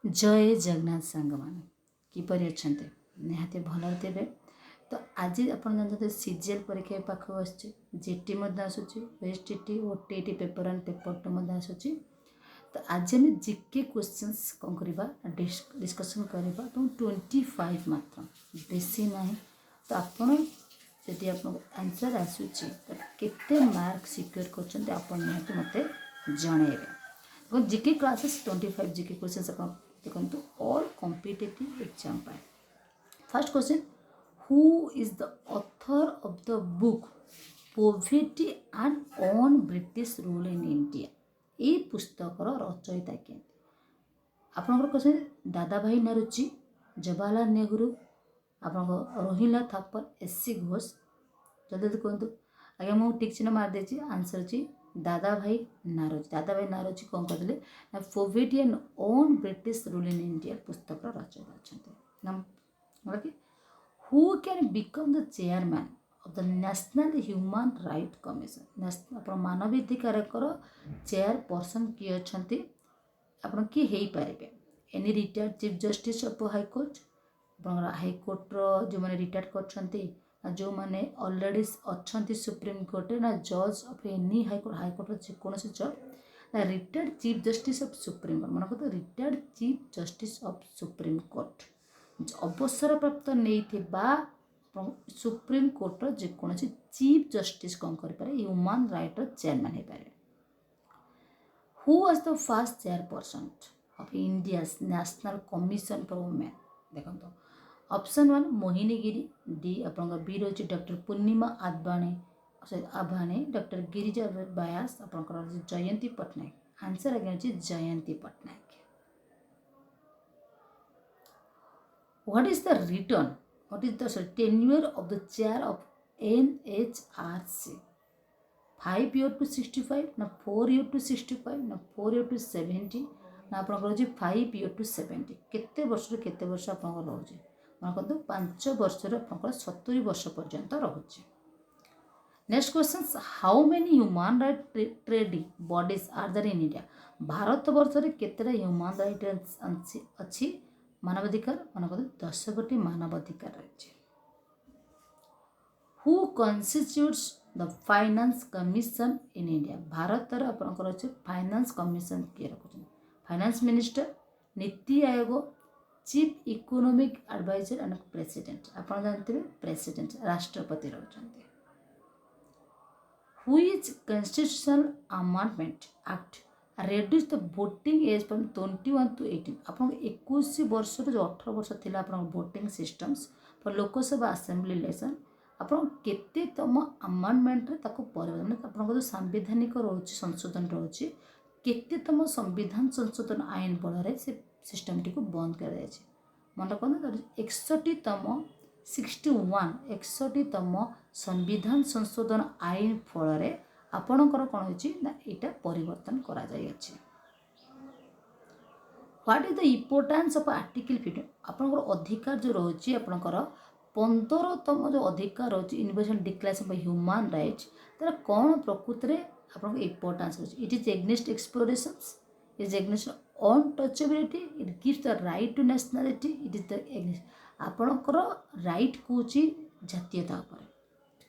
जय जगन्नाथ सांग मान किपर अच्छा निहाती भल थे। तो आज आप जानते सीजीएल परीक्षा पाख आसटी आसूँ ओएसटीटी ओटीटी पेपर एंड पेपर टू आसूँ। तो आज आम जीके क्वेश्चंस कौन करवा डिस्कसन करवा तो 25 मात्र बेसी ना। तो आपड़ जदि आप आंसर आसूँ तो केते मार्क सिक्योर कर मत जनइबे। जीके क्लासेस 25 जीके क्वेश्चंस आप देखो ऑल कॉम्पिटिटिव एग्जाम पाए। First question, who is the author of the book poverty and on British rule in India. ये पुस्तकर रचयिता किए? आपनकर क्वेश्चन दादा भाई नरुचि, जवाहरलाल नेहरू, आप रोहिला थापर, एससी घोष। जल्दी कहतु आज्ञा मुझे टिक चिन्ह मारदे। आंसर अच्छी दादा भाई नारोजी। दादा भाई नारोजी कौन करते ना poverty and on British rule in India पुस्तक रचयिता अच्छा। Who can become the chairman of the national human right commission. आप मानवाधिकार चेयर पर्सन किए अच्छा आप किए हो पारे? Any retired chief justice of high court, हाईकोर्टर जो मैंने रिटायर्ड कर जो मैंने ऑलरेडी अच्छा सुप्रीम कोर्ट ना जज ऑफ एनी हाईकोर्ट जेकोसी जज ना retired chief justice of supreme court. मन कहते retired chief justice of supreme court अवसर प्राप्त नहीं सुप्रीम कोर्टर जेकोसी चीफ जस्टिस कौन करें ह्यूमन राइट चेयरमैन हो पारे। Who was the first chairperson of India national commission for women. देखो ऑप्शन 1 मोहिनी गिरी, डी आप बी रही डॉक्टर पूर्णिमा आभाने, डॉक्टर गिरिजा व्यास, आप जयंती पट्टनायक। आंसर आगे अच्छी जयंती Patnaik. What is the return? What is the tenure of the chair of NHRC? 5 year to 65 ना 4 year to 65 ना 4 year to 70 ना आप 5 year to 70 केते वर्ष केते वर्ष आप रोचे मन कहते 5 वर्ष आप 70 वर्ष पर्यंत रोचे। Next question, how many human right trading bodies are there in India. Bharat वर्ष में केतेटा ह्यूमन राइट अच्छी मानवाधिकार मन कहते 10 गोटी मानवाधिकार रही। Who constitutes the finance commission in India. Bharat आपंकर अच्छे फाइनेंस कमिशन किए रखुच्च? Finance minister, NITI Aayog, chief economic adviser and president. आप जानते हैं प्रेसिडेंट राष्ट्रपति रही। Which constitutional amendment act reduce the voting age from 21 to 18। आप 21 वर्ष जो 18 वर्ष थी voting systems for Lok Sabha assembly election आप केतम अमेंडमेंट परिवर्तन आप सांविधानिक रोचे संशोधन रोचे केतम संविधान संशोधन आईन बल से सिस्टम टी बंद कर मन कहते 61तम 61तम संविधान संशोधन आईन फल आपणकर कौन होता परिवर्तन करा जाय अछि। What is the importance of article 15। आपणकर अधिकार जो रही आपणकर 15तम जो अधिकार रही universal declaration of human rights तार कौन प्रकृत में आप इम्पोर्टेंस रही। It is against explorations, it is against untouchability, it gives the right to nationality, it is the against आपणकर राइट कौन जातीयता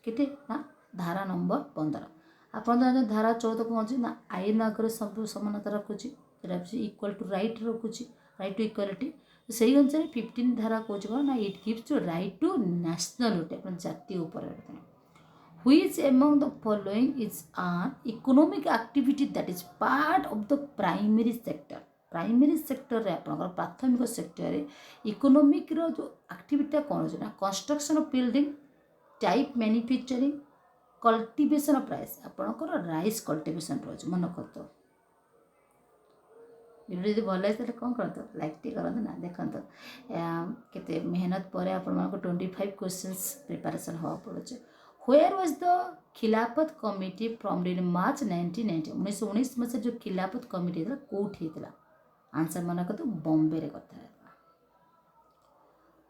केते ना धारा नंबर 15। आप धारा 14 कौन ना आईन आगे सब समानता रखुच्छी इक्वल टू राइट रखुच्छी राइट टू इक्वालिटी। से ही अनुसार 15 धारा कौन कौन ना it gives to right to nationality आप जातीय उपर। Which among the following is an economic activity that is part of the primary sector। Primary sector रे आपनकर प्राथमिक सेक्टर रे इकोनॉमिक रो जो एक्टिविटी कौन हो ना construction of building, type manufacturing, cultivation of rice. आपनकर राइस कल्टिवेशन रोज मन करतो वीडियो यदि भल लगे कौन करतो लाइक टी करतो ना। देखंतो केते मेहनत पर आपन 25 क्वेश्चंस प्रिपरेशन हो पड़छ। Where was the खिलाफत कमिटी फ्रॉम ड्यूरिंग मार्च 1990। 1919 में जो खिलाफत कमिटी था कोठी था। आंसर मन कर बॉम्बे रे करता है।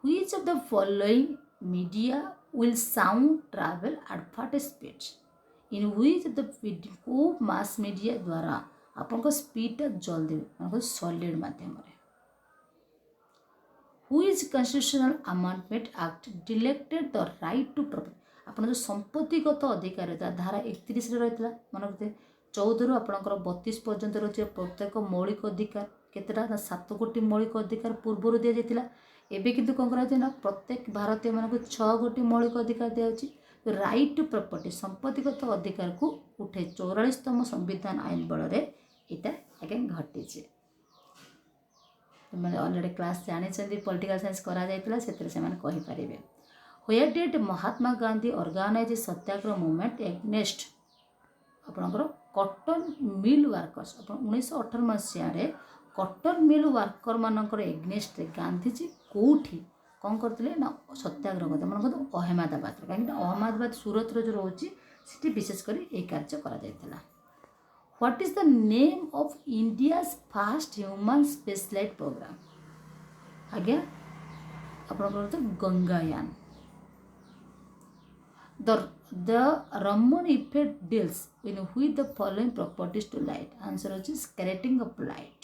Which of the following media will sound travel at fast speed। in which of the को mass media द्वारा आपन को स्पीड जल्दी मतलब सॉलिड माध्यम रे Which constitutional amendment act deleted the right to property? ଆପଣ ଯେଉଁ ସମ୍ପତ୍ତିଗତ ଅଧିକାର ରହିଥିଲା ଧାରା 31ରେ ରହିଥିଲା ମନେ ରଖିଥିବେ 14ରୁ ଆପଣଙ୍କର 32 ପର୍ଯ୍ୟନ୍ତ ରହିଛି ପ୍ରତ୍ୟେକ ମୌଳିକ ଅଧିକାର କେତେଟା ନା 7 ଗୋଟି ମୌଳିକ ଅଧିକାର ପୂର୍ବରୁ ଦିଆଯାଇଥିଲା ଏବେ କିନ୍ତୁ କ'ଣ କରାଯାଉଛି ନା ପ୍ରତ୍ୟେକ ଭାରତୀୟମାନଙ୍କୁ 6 ଗୋଟି ମୌଳିକ ଅଧିକାର ଦିଆଯାଉଛି ରାଇଟ୍ ଟୁ ପ୍ରପର୍ଟି ସମ୍ପତ୍ତିଗତ ଅଧିକାରକୁ ଉଠେ 44ତମ ସମ୍ବିଧାନ ଆଇନ ବଳରେ ଏଇଟା ଆଜ୍ଞା ଘଟିଛି ମାନେ ଅଲରେଡ଼ି କ୍ଲାସ୍ ଜାଣିଛନ୍ତି ପଲିଟିକାଲ ସାଇନ୍ସ କରାଯାଇଥିଲା ସେଥିରେ ସେମାନେ କହିପାରିବେ Where did Mahatma Gandhi organize satyagraha movement against ଆପଣଙ୍କର କଟନ ମିଲ୍ ୱାର୍କର୍ସ ଆପଣ 1918 ମସିହାରେ କଟନ ମିଲ୍ ୱାର୍କର ମାନଙ୍କର ଏଗନେଷ୍ଟରେ ଗାନ୍ଧୀଜୀ କେଉଁଠି କ'ଣ କରିଥିଲେ ନା ସତ୍ୟାଗ୍ରହ କରିଥିଲେ ମନେ କରନ୍ତୁ ଅହମ୍ମଦାବାଦରେ କାହିଁକି ନା ଅହମ୍ମଦାବାଦ ସୁରତର ଯେଉଁ ରହୁଛି ସେଠି ବିଶେଷ କରି ଏହି କାର୍ଯ୍ୟ କରାଯାଇଥିଲା What is the name of India's first human spaceflight program? ଆଜ୍ଞା ଆପଣଙ୍କର ଗଙ୍ଗାୟାନ The Raman effect deals with the following properties to light. Answer is scattering of light.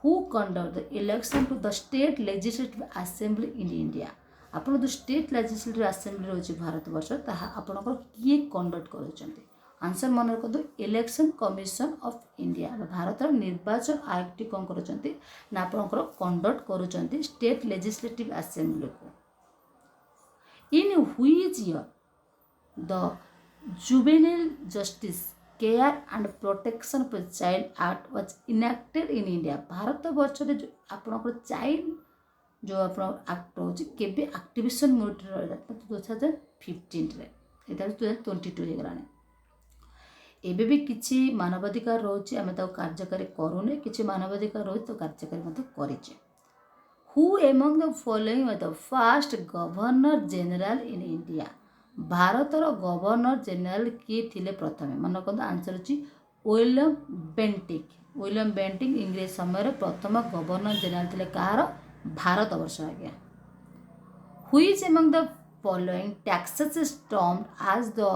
Who conduct the election to the state legislative assembly in India? ଆପଣ ଯେଉଁ state legislative assembly ରହିଛି ଭାରତ ବର୍ଷ ତାହା ଆପଣଙ୍କର କିଏ conduct କରୁଛନ୍ତି आंसर मन रखु election commission of India Bharat निर्वाचन आयोग कौन करुँच ना आपंकर कंडक्ट करुँच स्टेट लेजिस्लेटिव असेंबली को इन which year the juvenile justice care and protection for child act was enacted in India Bharat वर्ष जो आपंकर चाइल्ड जो आप एक्ट रोचे केबे एक्टिवेशन मोड 2015 यहाँ 2022 हो गलानी एबे भी किछि मानवाधिकार रोचे आम कार्यकारी करूने किछि मानवाधिकार रोचे तो कार्यकारी करिचे who among the following the first governor general in India भारतर गवर्नर जनरल किए थिले प्रथमे मन रखु आंसर अछि विलियम बेंटिक इंग्रेज समय प्रथम गवर्नर जनरल थिले कहार भारत वर्ष आज्ञा which among the following taxes is termed as the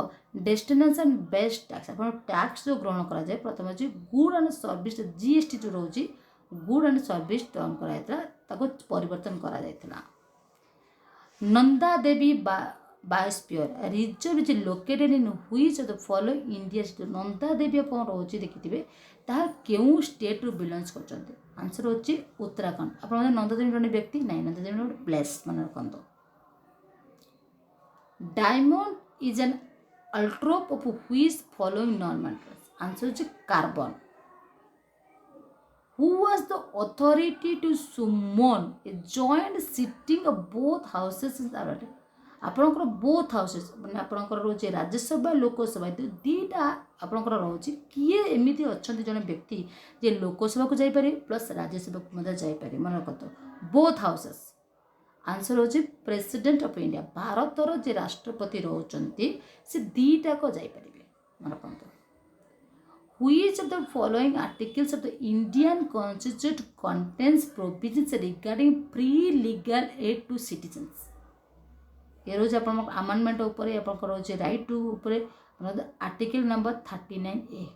destination based tax upon tax जो ग्रहण करा जाए प्रथम अछि गुड एंड सर्विस जीएसटी जो रहउची गुड एंड सर्विस टर्म करा जायतला ताको परिवर्तन करा जायतला Nanda Devi biosphere reserve is located in which of the following India state Nanda Devi अपन रहउची देखिथिबे ताहा केउ स्टेट रु बिलोंग्स करचंती आंसर होची उत्तराखंड अपन नंदा देवी जने व्यक्ति नै नंदा देवी प्लेस मन रखंतो Diamond is an allotrope of which following non-metals? Answer is carbon. Who was the authority to summon a joint sitting of both houses in Amruta? आपणकर बोथ हाउसेस माने आपणकर रोचे राज्यसभा लोकसभा दीटा आपणकर रोचे किए एमिति अछंती जने व्यक्ति जे लोकसभा को जाई पारे प्लस राज्यसभा को मध्य जाई पारे मन रखतो बोथ हाउसेस आंसर होची प्रेसिडेंट ऑफ इंडिया भारतर जे राष्ट्रपति रहउचंती से दीटा को जाई परिबे मन रखतो which of the following articles of the Indian constitution contains provisions regarding free legal aid to citizens ये रोज अपन अमेंडमेंट ऊपर अपन रोज राइट टू ऊपर आर्टिकल नंबर 39A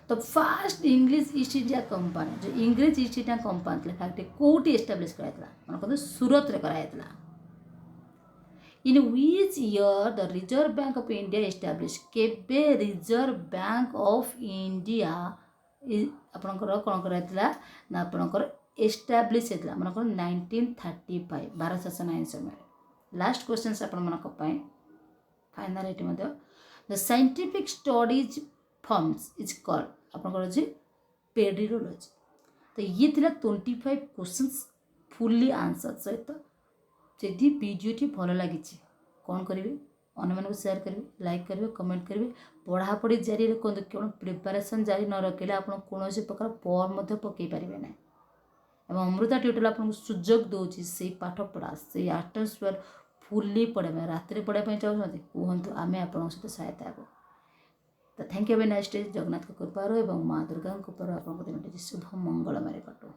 तो first English East India Company जो इंग्लिश ईस्ट इंडिया कंपनी थे फैक्ट्री कोटी एस्टाब्लिश कराइला मन कहतो सूरत रे कराइला in which year the Reserve Bank of India establish केबे रिजर्व बैंक ऑफ इंडिया आपनकर कोन कराइला ना आपनकर एस्टाब्लिश हेतला मन कहतो 1935 भारत शासन आईन समय लास्ट क्वेश्चन अपन मन को पाए फाइनल एटी मध्ये the scientific studies forms is called आपनकर जे पेडिरोलॉजी तो ये थिला 25 क्वेश्चंस फुल्ली आंसर सहित जदि वीडियो टी भलो लागि कौन करेंगे अन्य मानक शेयर करेंगे लाइक करेंगे कमेंट करेंगे पढ़ा पढ़ी जारी रखते केवल प्रिपरेशन जारी न रखिले आप कौन प्रकार फॉर्म पकई पारे ना एवं अमृता ट्यूटोरियल आपको सुजोग दूसरी से पाठ पढ़ा से आटमोस्फियर फुल्ली पढ़ाई राति पढ़ाई चाहते कहतु आम आप सहित सहायता हो तो thank you very nice day Jagannath कृपार और माँ दुर्गा कृपार आपको दिन शुभ मंगलमय कटू।